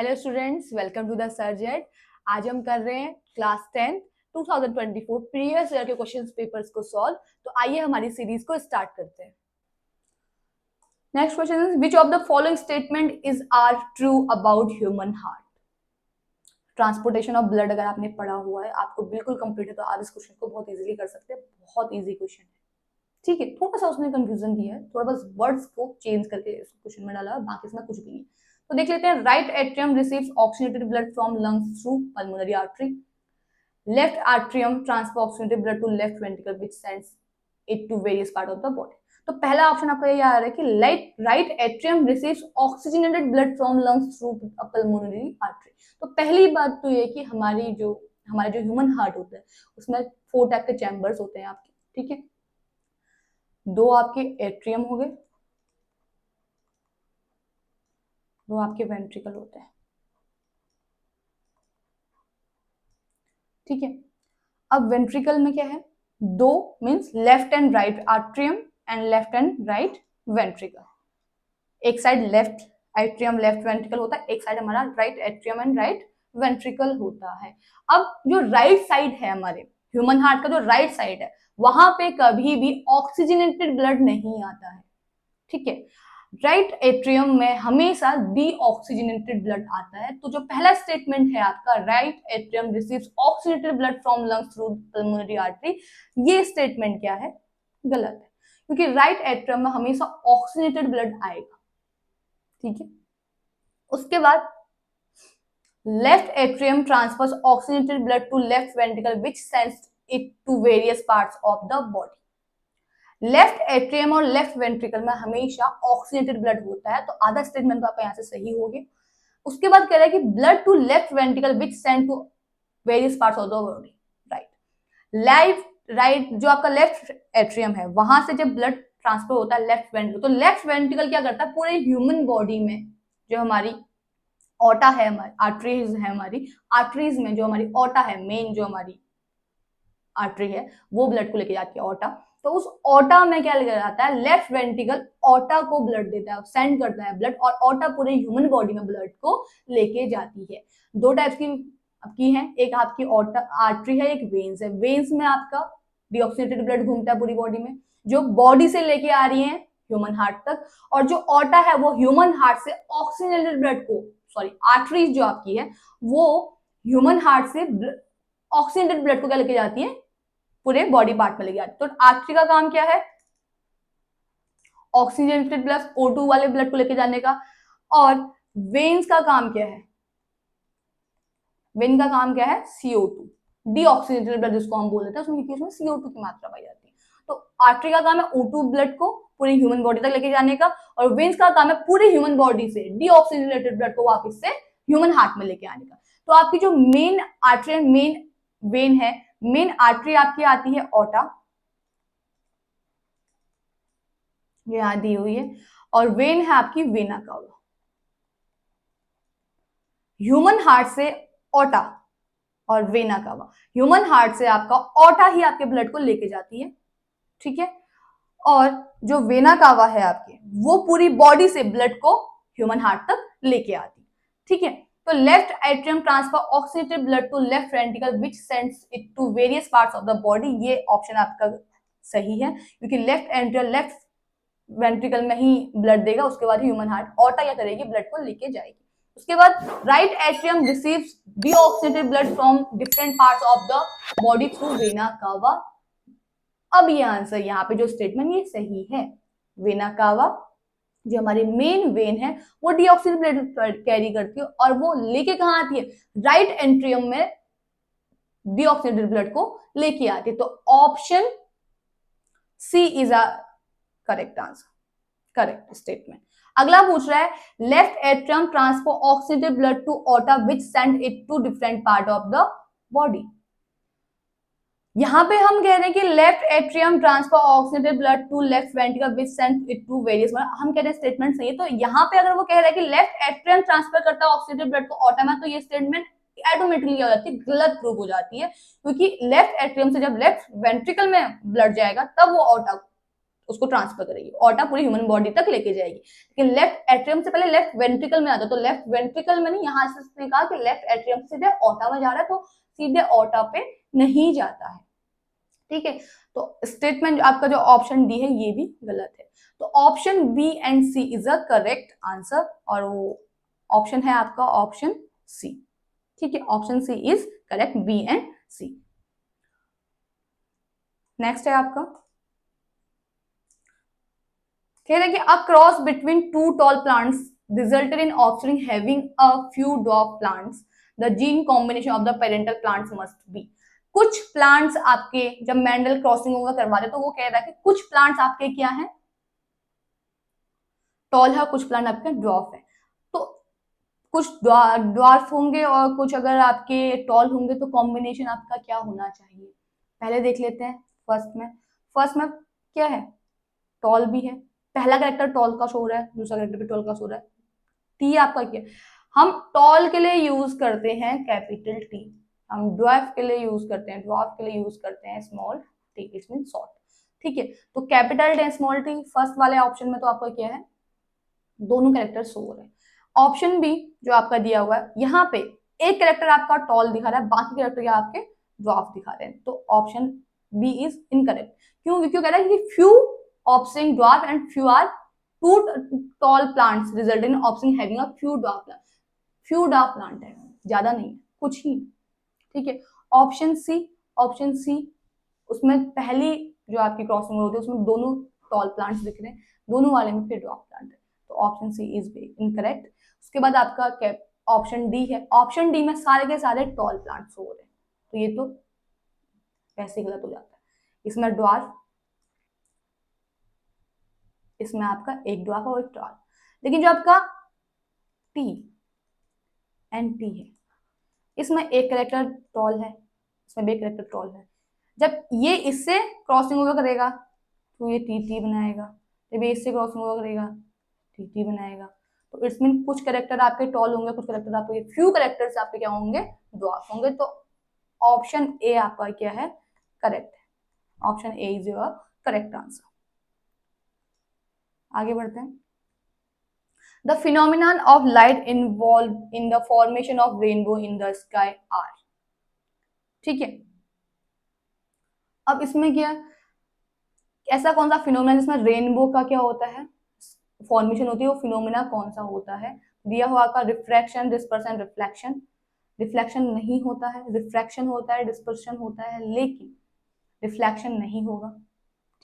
Hello students, welcome to the सर्जेट। आज हम कर रहे हैं क्लास 10 2024 प्रीवियस ईयर के क्वेश्चन पेपर्स को सॉल्व। तो आइए हमारी सीरीज को स्टार्ट करते हैं। Next question is which of the following statement is are true about human heart. Transportation of blood अगर आपने पढ़ा हुआ है, आपको बिल्कुल कंप्लीट है, तो आप इस क्वेश्चन को बहुत इजीली कर सकते हैं। बहुत इजी क्वेश्चन है, ठीक है। थोड़ा सा उसने कंफ्यूजन दिया है, थोड़ा बस वर्ड्स को चेंज करके इस क्वेश्चन में डाला है, बाकी इसमें कुछ भी नहीं। तो देख लेते हैं। Right atrium receives oxygenated blood from lungs through pulmonary artery. Left atrium transfer oxygenated blood to left ventricle which sends it to various part of the body. तो पहला ऑप्शन आपका ये आ रहा है कि right atrium receives oxygenated blood from lungs through pulmonary artery. तो पहली बात तो ये कि हमारा जो ह्यूमन हार्ट होता है उसमें 4 टाइप के चैम्बर्स होते हैं आपके, ठीक है। 2 आपके एट्रियम हो गए, 2 आपके वेंट्रिकल होते हैं, ठीक है। अब वेंट्रिकल में क्या है, 2 means left and right atrium and left and right ventricle. एक side left atrium left ventricle होता है, एक साइड हमारा right atrium and right ventricle होता है। अब जो राइट साइड है हमारे ह्यूमन हार्ट का, जो राइट साइड है, वहां पे कभी भी ऑक्सीजनेटेड ब्लड नहीं आता है, ठीक है। राइट एट्रियम में हमेशा डीऑक्सीजनेटेड ब्लड आता है। तो जो पहला स्टेटमेंट है आपका, right atrium receives oxygenated blood from lungs through pulmonary artery, ये स्टेटमेंट क्या है, गलत है, क्योंकि राइट एट्रियम में हमेशा ऑक्सीजनेटेड ब्लड आएगा, ठीक है। उसके बाद left atrium transfers oxygenated blood to left ventricle which sends it to various parts of the body. Left atrium और लेफ्ट वेंट्रिकल में हमेशा ऑक्सीजनेटेड ब्लड होता है, तो आधा स्टेटमेंट तो आपका यहाँ से सही हो गया। उसके बाद कह रहा है कि blood to left ventricle which send to various parts of the body. Right जो आपका लेफ्ट एट्रियम है, वहां से जब ब्लड ट्रांसफर होता है लेफ्ट वेंट्रिकल, तो लेफ्ट वेंट्रिकल क्या करता है, पूरे ह्यूमन बॉडी में जो हमारी ऑटा है, हमारी आर्टरीज है, हमारी आर्टरीज में जो हमारी ऑटा है, मेन जो हमारी आर्टरी है, वो ब्लड को लेके जाती है ऑटा। तो उस ऑटा में क्या लेके जाता है, लेफ्ट वेंट्रिकल ऑटा को ब्लड देता है, सेंड करता है ब्लड, और ऑटा पूरे ह्यूमन बॉडी में ब्लड को लेके जाती है। 2 टाइप्स की है, एक आपकी ऑटा आर्टरी है, एक वेन्स है। वेन्स में आपका डीऑक्सीनेटेड ब्लड घूमता है पूरी बॉडी में, जो बॉडी से लेके आ रही है ह्यूमन हार्ट तक। और जो ऑटा है वो ह्यूमन हार्ट से ऑक्सीजनेटेड ब्लड को, सॉरी आर्टरीज जो आपकी है वो ह्यूमन हार्ट से ऑक्सीजनेटेड ब्लड को क्या लेके जाती है, पूरे बॉडी पार्ट में लेके जाती है। तो आर्टरी का काम क्या है, ऑक्सीजनेटेड प्लस O2 वाले ब्लड को लेके जाने का। और वेन्स का काम क्या है, वेन का काम क्या है, CO2, डीऑक्सीजनेटेड ब्लड जिसको हम बोल देते हैं, उसमें CO2 की मात्रा पाई जाती है। तो आर्टरी का काम है O2 ब्लड को पूरी ह्यूमन बॉडी तक लेके जाने का, और वेन्स का काम है पूरी ह्यूमन बॉडी से डीऑक्सीजनेटेड ब्लड को वापस से ह्यूमन हार्ट में लेके आने का। तो आपकी जो मेन आर्टरी, मेन वेन है, मेन आर्टरी आपकी आती है ऑटा, यहां दी हुई है, और वेन है आपकी वेना कावा। ह्यूमन हार्ट से ऑटा और वेना कावा, ह्यूमन हार्ट से आपका ऑटा ही आपके ब्लड को लेके जाती है, ठीक है। और जो वेना कावा है आपके, वो पूरी बॉडी से ब्लड को ह्यूमन हार्ट तक लेके आती है, ठीक है। तो left atrium transfer oxygenated blood to left ventricle which sends it to various parts of the body, ये ऑप्शन आपका सही है, क्योंकि लेफ्ट एट्रियम लेफ्ट वेंट्रिकल में ही ब्लड देगा, उसके बाद ह्यूमन हार्ट ऑटा क्या करेगी, ब्लड को लेके जाएगी। उसके बाद right atrium receives deoxygenated blood from different parts of the body through vena cava. अब ये आंसर, यहाँ पे जो स्टेटमेंट ये सही है। वेना कावा जो हमारी मेन वेन है वो डीऑक्सीजनेटेड ब्लड कैरी करती है, और वो लेके कहाँ आती है, राइट एट्रियम में डीऑक्सीजनेटेड ब्लड को लेके आती है। तो option C is a correct answer, correct statement. अगला पूछ रहा है left atrium transfer oxygenated blood to aorta which send it to different part of the body. यहां पे हम कह रहे हैं कि left atrium transfer oxygenated blood to left ventricle which send it to various, हम कह रहे हैं स्टेटमेंट सही है। तो यहाँ पे अगर वो कह रहा है कि लेफ्ट एट्रियम ट्रांसफर करता है ऑक्सीजनेटेड ब्लड को ऑटा में, तो ये स्टेटमेंट ऑटोमेटिकली हो जाती है, गलत प्रूव हो जाती है, क्योंकि लेफ्ट एट्रियम से जब लेफ्ट वेंट्रिकल में ब्लड जाएगा तब वो ऑटा उसको ट्रांसफर करेगी, ऑटा पूरी ह्यूमन बॉडी तक लेके जाएगी। लेकिन लेफ्ट एट्रियम से पहले लेफ्ट वेंट्रिकल में आता है, तो लेफ्ट वेंट्रिकल में नहीं, यहाँ से उसने कहा कि लेफ्ट एट्रियम से सीधे ऑटा में जा रहा है, तो सीधे ऑटा पे नहीं जाता है। ठीक है, तो स्टेटमेंट आपका जो ऑप्शन डी है ये भी गलत है। तो option B and C is a correct answer, और वो ऑप्शन है आपका ऑप्शन सी। ठीक है, option C is correct, B and C. Next है आपका, कह रहे हैं कि a cross between two tall plants resulted in offspring having a few dwarf plants, the gene combination of the parental plants must be. कुछ plants आपके जब Mendel crossing over करवा रहे तो वो कह रहा है कि कुछ प्लांट्स आपके क्या है, टॉल है, कुछ प्लांट आपके ड्वार्फ है। तो कुछ ड्वार्फ होंगे और कुछ अगर आपके टॉल होंगे, तो कॉम्बिनेशन आपका क्या होना चाहिए, पहले देख लेते हैं। फर्स्ट में क्या है, टॉल भी है, पहला कैरेक्टर टॉल का शो हो रहा है, दूसरा कैरेक्टर भी टॉल का शो हो रहा है। टी आपका क्या, हम टॉल के लिए यूज करते हैं कैपिटल टी, हम ड्वार्फ के लिए यूज करते हैं, ड्वार्फ के लिए यूज करते हैं small T, it mean short. ठीक है, तो capital T small T first वाले ऑप्शन में तो आपका क्या है, दोनों कैरेक्टर शो हो रहे हैं। ऑप्शन बी जो आपका दिया हुआ है, यहाँ पे एक कैरेक्टर आपका टॉल दिखा रहा है, बाकी कैरेक्टर क्या आपके ड्वार्फ दिखा रहे हैं, तो ऑप्शन बी इज इनकरेक्ट। क्यों क्यों कह रहा है कि few offspring dwarf and few are two tall plants result in offspring having a few dwarf plant. Few dwarf plant है, ज्यादा नहीं है, कुछ ही। ठीक है, ऑप्शन सी उसमें पहली जो आपकी क्रॉसिंग होती है उसमें दोनों टॉल प्लांट्स दिख रहे हैं, दोनों वाले में फिर ड्वार्फ प्लांट है, तो ऑप्शन सी इज इनकरेक्ट। उसके बाद आपका ऑप्शन डी है, ऑप्शन डी में सारे के सारे टॉल प्लांट्स हो रहे हैं, तो ये तो वैसे गलत हो जाता है। इसमें ड्वार्फ, इसमें आपका एक ड्वार्फ और एक टॉल, लेकिन जो आपका टी एंड टी है, इसमें एक कैरेक्टर टॉल है, इसमें भी एक कैरेक्टर टॉल है। जब ये इससे क्रॉसिंग ओवर करेगा तो ये टी टी बनाएगा, जब ये इससे क्रॉसिंग ओवर करेगा टी टी बनाएगा, तो इसमें कुछ कैरेक्टर आपके टॉल होंगे, कुछ कैरेक्टर आपके, फ्यू कैरेक्टर्स आपके क्या होंगे, ड्वार्फ होंगे। तो ऑप्शन ए आपका क्या है, करेक्ट है, option A is your correct answer. आगे बढ़ते हैं। The phenomenon of light involved in the formation of rainbow in the sky are, ठीक है। अब इसमें क्या, ऐसा कौन सा फिनोमेना जिसमें रेनबो का क्या होता है, फॉर्मेशन होती है, वो फिनोमेना कौन सा होता है। दिया हुआ का रिफ्रैक्शन, डिस्पर्शन, रिफ्लेक्शन। रिफ्लेक्शन नहीं होता है, रिफ्रैक्शन होता है, डिस्पर्शन होता है, लेकिन रिफ्लेक्शन नहीं होगा।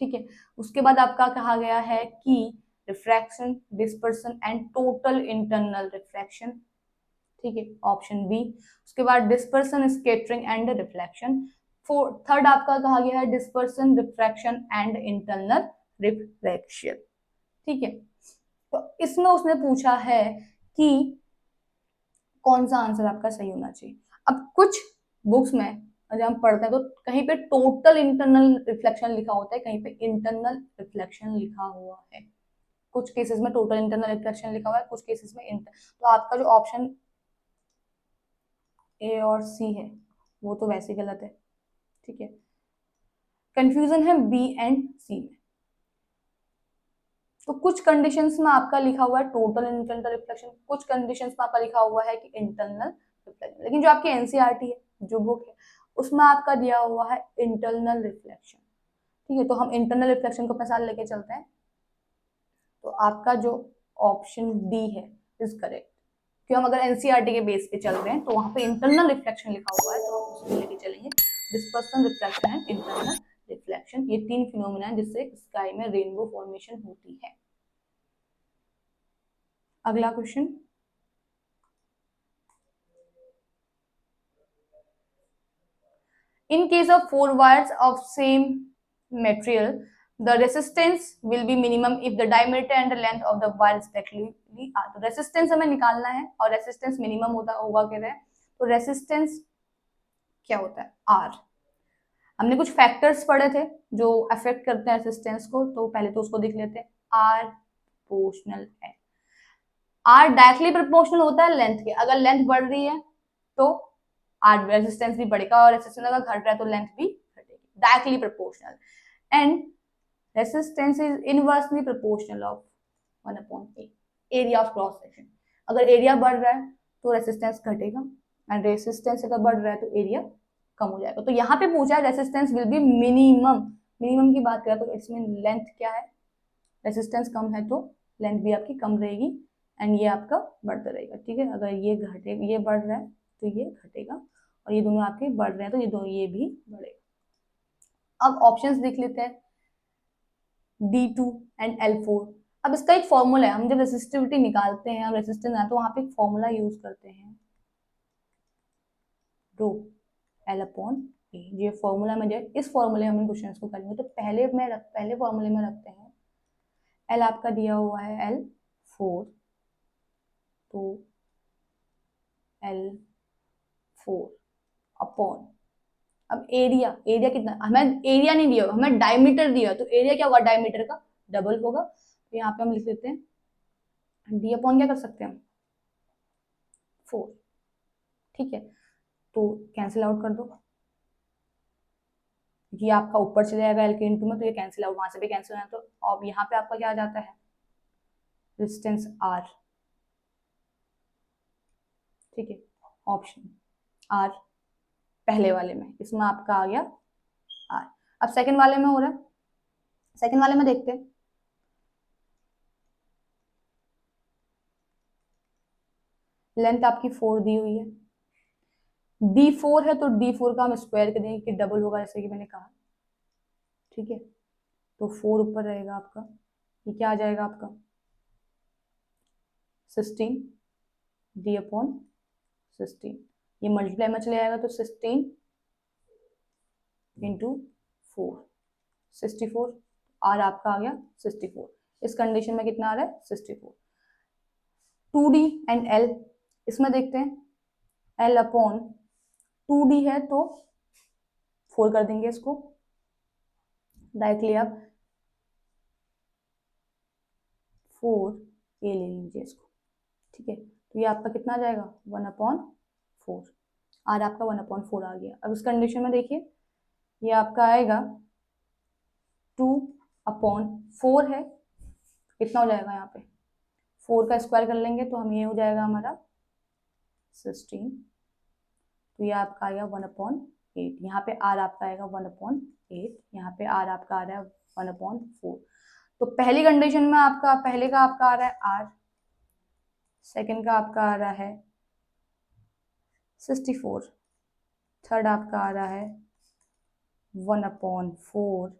ठीक है, उसके बाद आपका कहा गया है कि refraction, dispersion and total internal reflection. ठीक है, ऑप्शन बी। उसके बाद dispersion, scattering and reflection. Third आपका कहा गया है dispersion, refraction and internal reflection. ठीक है, तो इसमें उसने पूछा है कि कौन सा आंसर आपका सही होना चाहिए। अब कुछ बुक्स में जब हम पढ़ते हैं तो कहीं पे टोटल इंटरनल रिफ्लेक्शन लिखा होता है, कहीं पे इंटरनल रिफ्लेक्शन लिखा हुआ है। कुछ केसेस में टोटल इंटरनल रिफ्लेक्शन लिखा हुआ है, कुछ केसेस में तो आपका जो ऑप्शन ए और सी है वो तो वैसे ही गलत है। ठीक है, कंफ्यूजन है बी एंड सी में। तो कुछ कंडीशंस में आपका लिखा हुआ है टोटल इंटरनल रिफ्लेक्शन, कुछ कंडीशंस में आपका लिखा हुआ है कि इंटरनल रिफ्लेक्शन, लेकिन जो आपकी एनसीईआरटी है, जो बुक है, उसमें आपका दिया हुआ है इंटरनल रिफ्लेक्शन। ठीक है, तो हम इंटरनल रिफ्लेक्शन को अपने साथ लेके चलते हैं, तो आपका जो ऑप्शन डी है इज करेक्ट। क्यों, हम अगर एनसीईआरटी के बेस पे चल रहे हैं तो वहां पे इंटरनल रिफ्लेक्शन लिखा हुआ है, तो हम उसको लेके चलेंगे। Dispersion, reflection and internal reflection, ये तीन फिनोमेना है जिससे स्काई में रेनबो फॉर्मेशन होती है। अगला question, in case of 4 wires of same material, the resistance will be minimum if the diameter and the length of the wire respectively are। तो resistance हमें निकालना है और रेसिस्टेंस मिनिमम होता होगा कह रहे हैं, तो रेसिस्टेंस क्या होता है, आर। हमने कुछ फैक्टर्स पढ़े थे जो अफेक्ट करते हैं रेसिस्टेंस को, तो पहले तो उसको देख लेते हैं। आर प्रोपोर्शनल है, आर डायरेक्टली प्रोपोर्शनल होता है लेंथ के, अगर लेंथ बढ़ रही है तो आर रेजिस्टेंस भी बढ़ेगा, और रेजिस्टेंस अगर घट रहा है तो लेंथ भी घटेगी, directly proportional. And resistance is inversely proportional of 1/A area of cross section. अगर एरिया बढ़ रहा है तो रेसिस्टेंस घटेगा, एंड रेसिस्टेंस अगर बढ़ रहा है तो एरिया कम हो जाएगा। तो यहाँ पे पूछा है resistance will be minimum, minimum की बात करें तो इट्स मीन लेंथ क्या है, रेसिस्टेंस कम है तो लेंथ भी आपकी कम रहेगी, एंड ये आपका बढ़ता रहेगा। ठीक है, अगर ये घटे, ये बढ़ रहा है तो ये घटेगा, और ये दोनों आपके बढ़ रहे हैं तो ये दोनों, ये भी बढ़ेगा। अब ऑप्शंस देख लेते हैं, D2 एंड L4। अब इसका एक फॉर्मूला है, हम जब रेसिस्टिविटी निकालते हैं, हम रेसिस्टेंस है तो वहां पे एक फॉर्मूला यूज करते हैं, रो L/A। ये फॉर्मूला में, इस फॉर्मूले में हम क्वेश्चन को करेंगे तो पहले फॉर्मूले में रखते हैं L आपका दिया हुआ है L4, तो L4 अपॉन, अब एरिया, एरिया कितना, हमें एरिया नहीं दिया, हमें डायमीटर दिया, तो एरिया क्या होगा, डायमीटर का डबल होगा। तो यहाँ पे हम लिख देते हैं डी अपॉन, क्या कर सकते हैं हम 4। ठीक है, तो कैंसिल आउट कर दो, ये आपका ऊपर चले जाएगा एल के इंटू में, तो ये कैंसिल आउट, वहां से भी कैंसिल होना, तो अब यहाँ पे आपका क्या आ जाता है रेजिस्टेंस R। ठीक है, ऑप्शन R पहले वाले में, इसमें आपका आ गया R। अब सेकंड वाले में हो रहा है, सेकंड वाले में देखते हैं, लेंथ आपकी 4 दी हुई है, D4 है तो D4 का हम स्क्वायर करेंगे कि डबल होगा, जैसे कि मैंने कहा। ठीक है, तो 4 ऊपर रहेगा आपका, ये क्या आ जाएगा आपका 16 D/16, ये मल्टीप्लाई में चले जाएगा तो 16 इंटू 4 64, R आपका आ गया 64। इस कंडीशन में कितना आ रहा है 64। 2D एंड L, इसमें देखते हैं L/2D है तो 4 कर देंगे इसको डायरेक्टली, आप 4A ले लीजिए इसको। ठीक है, तो ये आपका कितना आ जाएगा 1/4, R आपका 1/4 आ गया। अब इस कंडीशन में देखिए, ये आपका आएगा 2/4 है, कितना हो जाएगा यहाँ पे 4 का स्क्वायर कर लेंगे तो हम, ये हो जाएगा हमारा 16, तो ये आपका आएगा 1/8। यहाँ पे R आपका आएगा 1/8, यहाँ पे R आपका आ रहा है 1/4। तो पहली कंडीशन में आपका, पहले का आपका आ रहा है R, सेकंड का आपका आ रहा है 64, थर्ड आपका आ रहा है 1/4,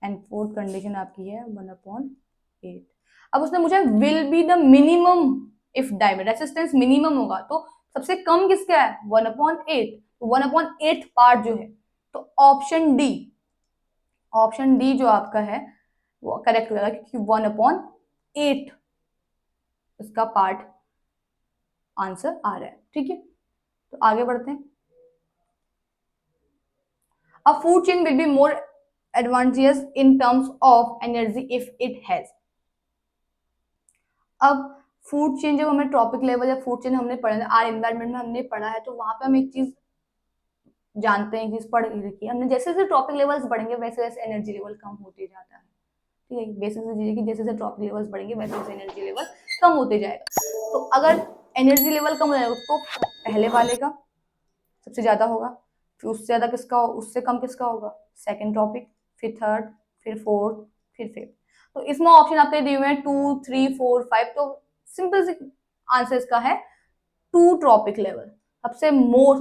एंड फोर्थ कंडीशन आपकी है 1/8। अब उसने मुझे will be the minimum if diameter, resistance minimum होगा तो सबसे कम किसका है 1/8, तो 1/8 पार्ट जो है, तो ऑप्शन डी जो आपका है वो करेक्ट हो जाएगा, क्योंकि 1/8 इसका पार्ट आंसर आ रहा है। ठीक है, तो आगे बढ़ते हैं। अ food chain will be more advantages in terms of energy if it has. अब फूड चेन जब हमें टॉपिक लेवल या फूड चेन हमने पढ़ा है, आर एनवायरमेंट में हमने पढ़ा है, तो वहां पे हम एक चीज जानते हैं, एक चीज पढ़ रखी है हमने, जैसे जैसे टॉपिक लेवल्स बढ़ेंगे वैसे वैसे एनर्जी लेवल कम होते जाता है। ठीक है, बेसिक से चीजें कि जैसे जैसे टॉपिक लेवल्स बढ़ेंगे वैसे वैसे एनर्जी लेवल कम होते जाएगा। तो अगर एनर्जी लेवल कम हो जाएगा तो पहले वाले का सबसे ज्यादा होगा, फिर उससे ज्यादा किसका, उससे कम किसका होगा सेकंड टॉपिक, फिर थर्ड, फिर फोर्थ, फिर फिफ्थ। तो इसमें ऑप्शन आपके दिए हुए हैं 2, 3, 4, 5, तो सिंपल सी आंसर इसका है 2 ट्रॉपिक लेवल। सबसे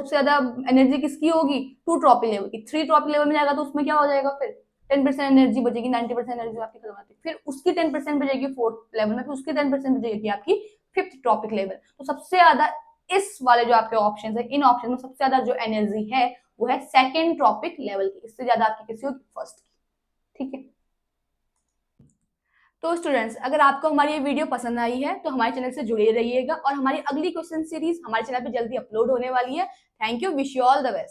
ज्यादा एनर्जी किसकी होगी 2 ट्रॉपिक लेवल की। 3 ट्रॉपिक लेवल में जाएगा तो उसमें क्या हो जाएगा, फिर 10% एनर्जी बचेगी, 90% एनर्जी आपकी खत्म होती है, फिर उसकी 10% बचेगी फोर्थ लेवल में, फिर उसकी 10% बचेगी आपकी फिफ्थ ट्रॉपिक लेवल। तो सबसे ज्यादा इस वाले जो आपके ऑप्शन है, इन ऑप्शन में सबसे ज्यादा जो एनर्जी है वो है सेकेंड ट्रॉपिक लेवल की, इससे ज्यादा आपकी किसी होगी फर्स्ट की। ठीक है, तो स्टूडेंट्स अगर आपको हमारी ये वीडियो पसंद आई है तो हमारे चैनल से जुड़े रहिएगा, और हमारी अगली क्वेश्चन सीरीज हमारे चैनल पे जल्दी अपलोड होने वाली है। Thank you, wish you all the best.